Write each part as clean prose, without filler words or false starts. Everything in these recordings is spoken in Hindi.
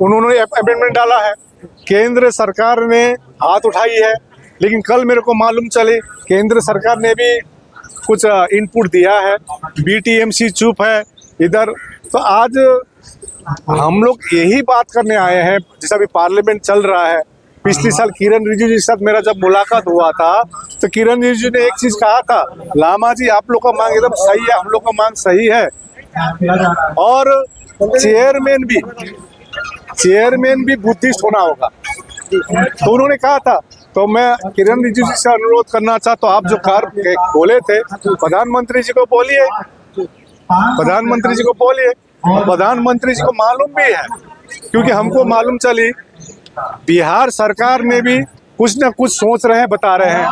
उन्होंने अमेंडमेंट डाला है, केंद्र सरकार ने हाथ उठाई है, लेकिन कल मेरे को मालूम चले केंद्र सरकार ने भी कुछ इनपुट दिया है, बीटीएमसी चुप है इधर। तो आज हम लोग यही बात करने आए हैं, जैसा अभी पार्लियामेंट चल रहा है। पिछले साल किरण रिजिजू जी के साथ मेरा जब मुलाकात हुआ था तो किरण रिजिजू ने एक चीज कहा था, लामा जी आप लोग का मांग एकदम सही है, हम लोग का मांग सही है। और चेयरमैन भी बुद्धिस्ट होना होगा, तो उन्होंने कहा था। तो मैं किरण रिजिजू जी से अनुरोध करना चाहता हूँ, आप जो कार्य बोले थे प्रधानमंत्री जी को बोलिए, प्रधानमंत्री जी को बोलिए। प्रधानमंत्री जी को मालूम भी है, क्योंकि हमको मालूम चली बिहार सरकार में भी कुछ न कुछ सोच रहे हैं, बता रहे हैं,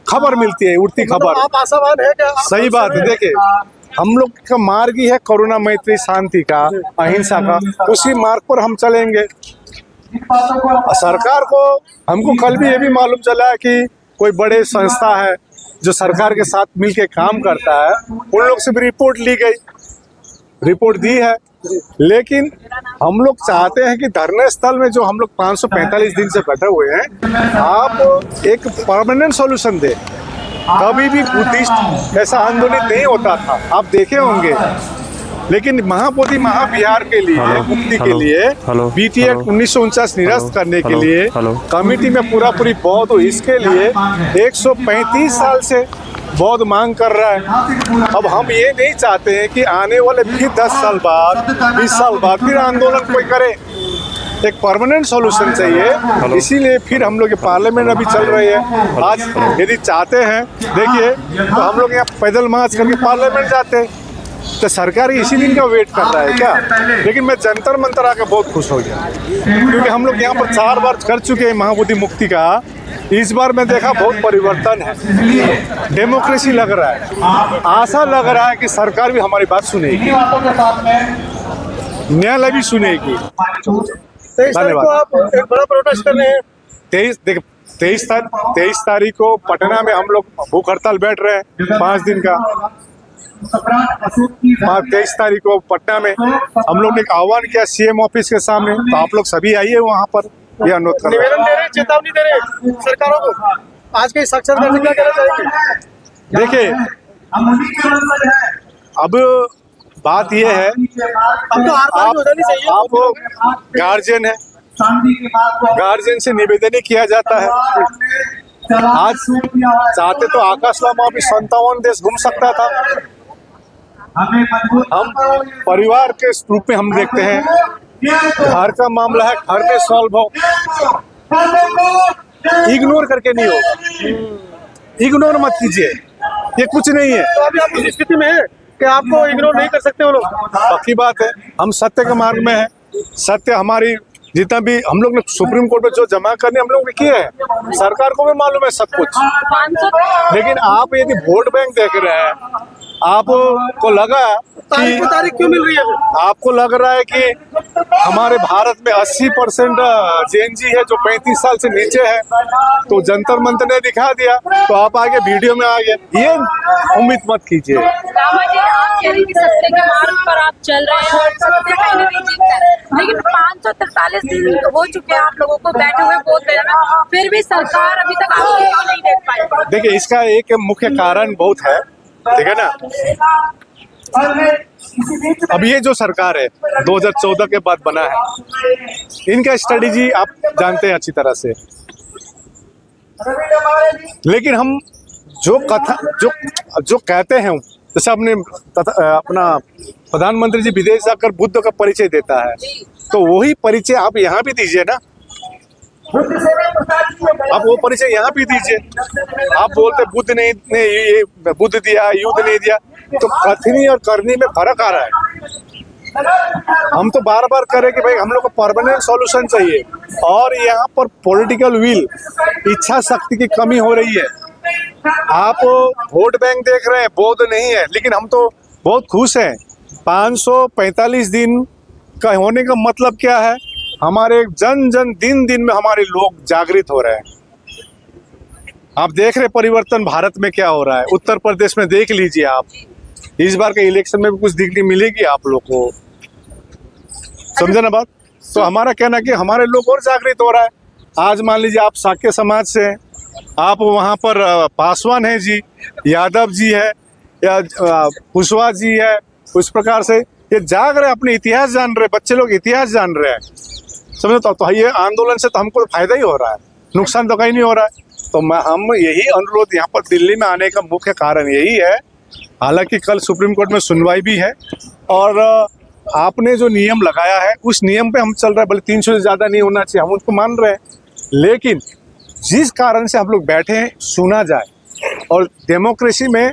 खबर मिलती है, उड़ती खबर। आप आशावान है क्या? सही बात है। देखिए हम लोग का मार्ग ही है करुणा मैत्री शांति का, अहिंसा का, उसी मार्ग पर हम चलेंगे। सरकार को हमको कल भी ये भी मालूम चला है कि कोई बड़े संस्था है जो सरकार के साथ मिलके काम करता है, उन लोग से भी रिपोर्ट ली गई, रिपोर्ट दी है। लेकिन हम लोग चाहते हैं कि धरने स्थल में जो हम लोग 545 दिन से बैठे हुए हैं, आप एक परमानेंट सॉल्यूशन दे। कभी भी बुद्धिस्ट ऐसा आंदोलित नहीं होता था, आप देखे होंगे। लेकिन महाबोधि महाविहार के लिए, मुक्ति के लिए, बीटी एक्ट 1949 निरस्त करने के लिए कमेटी में पूरी बौद्ध, इसके लिए 135 साल से बौद्ध मांग कर रहा है। अब हम ये नहीं चाहते हैं कि आने वाले फिर 10 साल बाद, 20 साल बाद फिर आंदोलन कोई करे। एक परमानेंट सॉल्यूशन चाहिए, इसीलिए फिर हम लोग पार्लियामेंट अभी चल रही है। आज यदि चाहते हैं, देखिए तो हम लोग यहाँ पैदल मार्च करके पार्लियामेंट जाते, तो सरकार इसी दिन का वेट कर रहा है क्या? लेकिन मैं जंतर मंतर आकर बहुत खुश हो गया, क्योंकि हम लोग यहाँ पर 4 बार कर चुके हैं महाबोधि मुक्ति का। इस बार मैं देखा बहुत परिवर्तन है, डेमोक्रेसी लग रहा है, आशा लग रहा है कि सरकार भी हमारी बात सुनेगी, न्यायालय भी सुनेगी। 23 तारीख को आप एक बड़ा प्रोटेस्ट कर रहे हैं। 23 तारीख को पटना में हम लोग भूख हड़ताल बैठ रहे हैं 5 दिन का। 23 तारीख को पटना में हम लोग ने एक आह्वान किया सीएम ऑफिस के सामने, तो आप लोग सभी आइए वहाँ पर, ये अनुरोध कर रहे हैं। निवेदन दे रहे, चेतावनी दे रहे सरकारों को। आज के साक्षरता से क्या कहना चाहेंगे? देखिए अब बात ये है, आप गार्जियन है, गार्जियन से निवेदन ही किया जाता है। आज चाहते तो आकाश लामा भी 57 देश घूम सकता था। हम परिवार के रूप में हम देखते हैं, घर का मामला है, घर में सॉल्व हो, इग्नोर करके नहीं होगा। इग्नोर मत कीजिए, ये कुछ नहीं है। तो अभी आप उस स्थिति में है कि आपको इग्नोर नहीं कर सकते वो लोग। पक्की बात है, हम सत्य के मार्ग में है। सत्य हमारी जितना भी हम लोग ने सुप्रीम कोर्ट में जो जमा करने हम लोग ने किए हैं, सरकार को भी मालूम है सब कुछ। लेकिन आप यदि वोट बैंक देख रहे हैं, आपको लगा तारीख क्यों मिल रही है? आपको लग रहा है कि हमारे भारत में 80% जेएनजी है जो 35 साल से नीचे है, तो जंतर मंतर ने दिखा दिया, तो आप आगे वीडियो में आ गए। ये उम्मीद मत कीजिए। लामा जी, आप कह रहे हैं कि सत्य के मार्ग पर आप चल रहे हैं और सत्य कहीं ना कहीं जीतता है, लेकिन 543 दिन हो चुके हैं आप लोगों को बैठे हुए बोध गया, फिर भी सरकार अभी तक आपको क्यों नहीं देख पाई? देखिए इसका एक मुख्य कारण बहुत है, ठीक है ना। अब ये जो सरकार है 2014 के बाद बना है, इनका स्ट्रेटेजी आप जानते हैं अच्छी तरह से। लेकिन हम जो कहते हैं, जैसे अपना प्रधानमंत्री जी विदेश जाकर बुद्ध का परिचय देता है, तो वही परिचय आप यहाँ भी दीजिए ना। आप वो परिचय यहाँ भी दीजिए। आप बोलते बुद्ध ने ये बुद्ध दिया, युद्ध नहीं दिया, तो कथनी और करनी में फर्क आ रहा है। हम तो बार बार करें कि भाई हम लोग को परमानेंट सॉल्यूशन चाहिए, और यहाँ पर पॉलिटिकल विल, इच्छा शक्ति की कमी हो रही है। आप वोट बैंक देख रहे हैं, बौद्ध नहीं है, लेकिन हम तो बहुत खुश हैं। 545 दिन का होने का मतलब क्या है? हमारे दिन दिन में हमारे लोग जागृत हो रहे हैं। आप देख रहे परिवर्तन भारत में क्या हो रहा है। उत्तर प्रदेश में देख लीजिए आप, इस बार के इलेक्शन में भी कुछ दिखने मिलेगी आप लोग को। समझे ना बात। तो हमारा कहना कि हमारे लोग और जागृत हो रहा है। आज मान लीजिए आप साक्य समाज से हैं, आप वहाँ पर पासवान है जी, यादव जी है या कुशवाहा जी है, उस प्रकार से ये जाग रहे, अपने इतिहास जान रहे, बच्चे लोग इतिहास जान रहे हैं, समझो। तो ये आंदोलन से तो हमको फायदा ही हो रहा है, नुकसान तो कहीं नहीं हो रहा है। तो हम यही अनुरोध यहाँ पर दिल्ली में आने का मुख्य कारण यही है। हालांकि कल सुप्रीम कोर्ट में सुनवाई भी है और आपने जो नियम लगाया है उस नियम पे हम चल रहे हैं, भले 300 से ज़्यादा नहीं होना चाहिए, हम उसको मान रहे हैं, लेकिन जिस कारण से हम लोग बैठे हैं सुना जाए, और डेमोक्रेसी में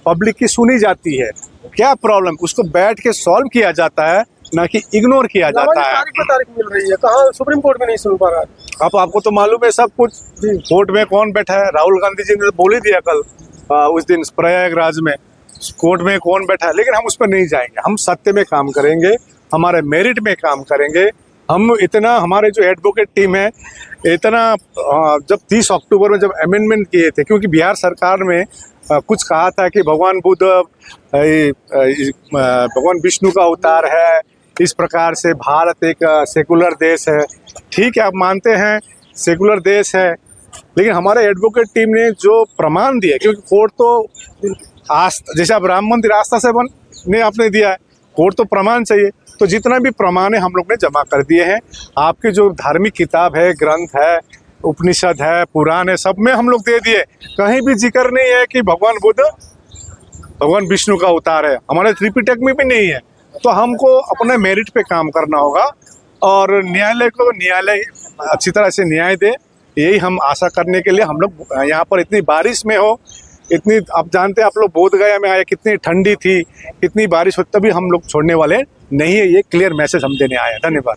पब्लिक की सुनी जाती है, क्या प्रॉब्लम उसको बैठ के सॉल्व किया जाता है, ना कि इग्नोर किया जाता है। तारीख पे तारीख मिल रही है, कहाँ सुप्रीम कोर्ट में नहीं सुन पा रहा है। अब आपको तो मालूम है सब कुछ, कोर्ट में कौन बैठा है, राहुल गांधी जी ने तो बोल ही दिया कल उस दिन प्रयागराज में, कोर्ट में कौन बैठा है, लेकिन हम उस पर नहीं जाएंगे। हम सत्य में काम करेंगे, हमारे मेरिट में काम करेंगे। हम इतना, हमारे जो एडवोकेट टीम है इतना, जब 30 अक्टूबर में जब अमेंडमेंट किए थे, क्योंकि बिहार सरकार में कुछ कहा था कि भगवान बुद्ध भगवान विष्णु का अवतार है, इस प्रकार से भारत एक सेकुलर देश है। ठीक है, आप मानते हैं सेकुलर देश है, लेकिन हमारे एडवोकेट टीम ने जो प्रमाण दिए, क्योंकि कोर्ट तो आस्था, जैसे अब राम मंदिर आस्था से ने आपने दिया है, कोर्ट तो प्रमाण चाहिए, तो जितना भी प्रमाण है हम लोग ने जमा कर दिए हैं। आपके जो धार्मिक किताब है, ग्रंथ है, उपनिषद है, पुराण है, सब में हम लोग दे दिए। कहीं भी जिक्र नहीं है कि भगवान बुद्ध भगवान विष्णु का अवतार है, हमारे त्रिपिटक में भी नहीं है। तो हमको अपने मेरिट पे काम करना होगा और न्यायालय को न्यायालय अच्छी तरह से न्याय दे, यही हम आशा करने के लिए हम लोग यहाँ पर इतनी बारिश में हो, इतनी, आप जानते हैं आप लोग बोधगया में आए, कितनी ठंडी थी, कितनी बारिश हो, तभी हम लोग छोड़ने वाले नहीं है। ये क्लियर मैसेज हम देने आए हैं। धन्यवाद।